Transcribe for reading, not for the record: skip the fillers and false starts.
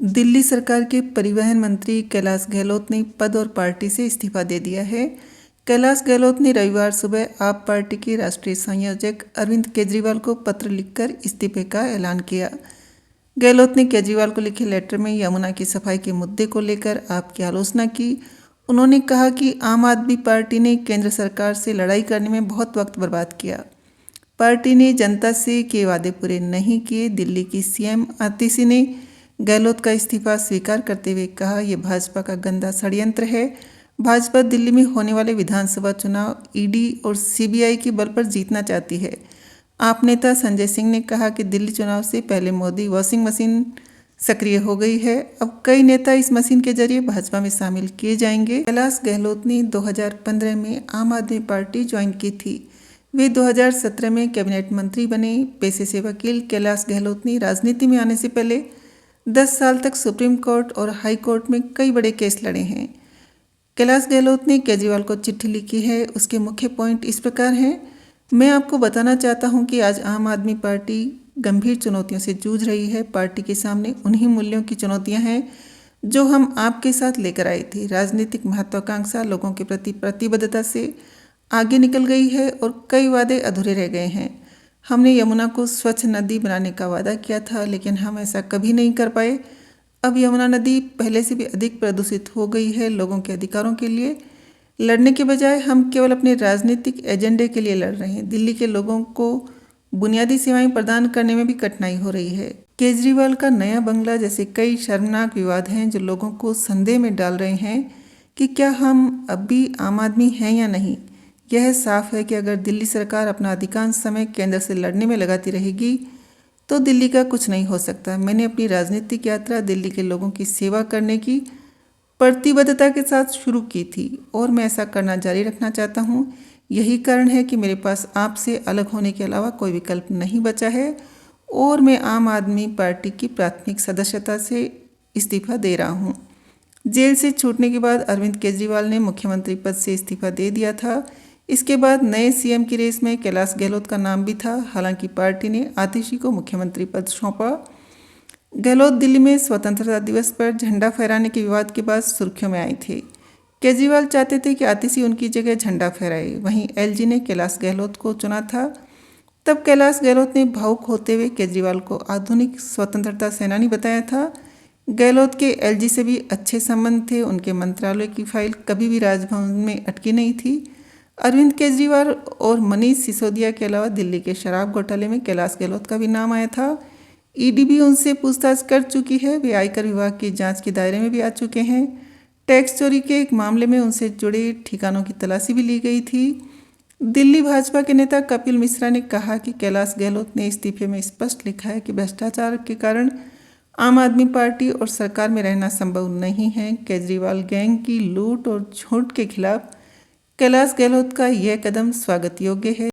दिल्ली सरकार के परिवहन मंत्री कैलाश गहलोत ने पद और पार्टी से इस्तीफा दे दिया है। कैलाश गहलोत ने रविवार सुबह आप पार्टी के राष्ट्रीय संयोजक अरविंद केजरीवाल को पत्र लिखकर इस्तीफे का ऐलान किया। गहलोत ने केजरीवाल को लिखे लेटर में यमुना की सफाई के मुद्दे को लेकर आपकी आलोचना की। उन्होंने कहा कि आम आदमी पार्टी ने केंद्र सरकार से लड़ाई करने में बहुत वक्त बर्बाद किया। पार्टी ने जनता से किए वादे पूरे नहीं किए। दिल्ली की सीएम आतिशी ने गहलोत का इस्तीफा स्वीकार करते हुए कहा, यह भाजपा का गंदा षड्यंत्र है। भाजपा दिल्ली में होने वाले विधानसभा चुनाव ईडी और सीबीआई के बल पर जीतना चाहती है। आप नेता संजय सिंह ने कहा कि दिल्ली चुनाव से पहले मोदी वॉशिंग मशीन सक्रिय हो गई है। अब कई नेता इस मशीन के जरिए भाजपा में शामिल किए जाएंगे। कैलाश गहलोत ने 2015 में आम आदमी पार्टी ज्वाइन की थी। वे 2017 में कैबिनेट मंत्री बने। पेशे से वकील कैलाश गहलोत ने राजनीति में आने से पहले 10 साल तक सुप्रीम कोर्ट और हाई कोर्ट में कई बड़े केस लड़े हैं। कैलाश गहलोत ने केजरीवाल को चिट्ठी लिखी है। उसके मुख्य पॉइंट इस प्रकार हैं। मैं आपको बताना चाहता हूं कि आज आम आदमी पार्टी गंभीर चुनौतियों से जूझ रही है। पार्टी के सामने उन्हीं मूल्यों की चुनौतियां हैं जो हम आपके साथ लेकर आए थे। राजनीतिक महत्वाकांक्षा लोगों के प्रति प्रतिबद्धता से आगे निकल गई है और कई वादे अधूरे रह गए हैं। हमने यमुना को स्वच्छ नदी बनाने का वादा किया था, लेकिन हम ऐसा कभी नहीं कर पाए। अब यमुना नदी पहले से भी अधिक प्रदूषित हो गई है। लोगों के अधिकारों के लिए लड़ने के बजाय हम केवल अपने राजनीतिक एजेंडे के लिए लड़ रहे हैं। दिल्ली के लोगों को बुनियादी सेवाएं प्रदान करने में भी कठिनाई हो रही है। केजरीवाल का नया बंगला जैसे कई शर्मनाक विवाद हैं जो लोगों को संदेह में डाल रहे हैं कि क्या हम अब भी आम आदमी हैं या नहीं। यह साफ है कि अगर दिल्ली सरकार अपना अधिकांश समय केंद्र से लड़ने में लगाती रहेगी तो दिल्ली का कुछ नहीं हो सकता। मैंने अपनी राजनीतिक यात्रा दिल्ली के लोगों की सेवा करने की प्रतिबद्धता के साथ शुरू की थी और मैं ऐसा करना जारी रखना चाहता हूँ। यही कारण है कि मेरे पास आपसे अलग होने के अलावा कोई विकल्प नहीं बचा है और मैं आम आदमी पार्टी की प्राथमिक सदस्यता से इस्तीफा दे रहा हूँ। जेल से छूटने के बाद अरविंद केजरीवाल ने मुख्यमंत्री पद से इस्तीफा दे दिया था। इसके बाद नए सीएम की रेस में कैलाश गहलोत का नाम भी था। हालांकि पार्टी ने आतिशी को मुख्यमंत्री पद सौंपा। गहलोत दिल्ली में स्वतंत्रता दिवस पर झंडा फहराने के विवाद के बाद सुर्खियों में आए थे। केजरीवाल चाहते थे कि आतिशी उनकी जगह झंडा फहराए। वहीं एलजी ने कैलाश गहलोत को चुना था। तब कैलाश गहलोत ने भावुक होते हुए केजरीवाल को आधुनिक स्वतंत्रता सेनानी बताया था। गहलोत के एलजी से भी अच्छे संबंध थे। उनके मंत्रालय की फाइल कभी भी राजभवन में अटकी नहीं थी। अरविंद केजरीवाल और मनीष सिसोदिया के अलावा दिल्ली के शराब घोटाले में कैलाश गहलोत का भी नाम आया था। ईडी भी उनसे पूछताछ कर चुकी है। वे आयकर विभाग की जांच के दायरे में भी आ चुके हैं। टैक्स चोरी के एक मामले में उनसे जुड़े ठिकानों की तलाशी भी ली गई थी। दिल्ली भाजपा के नेता कपिल मिश्रा ने कहा कि कैलाश गहलोत ने इस्तीफे में स्पष्ट लिखा है कि भ्रष्टाचार के कारण आम आदमी पार्टी और सरकार में रहना संभव नहीं है। केजरीवाल गैंग की लूट और झूठ के खिलाफ कैलाश गहलोत का यह कदम स्वागत योग्य है।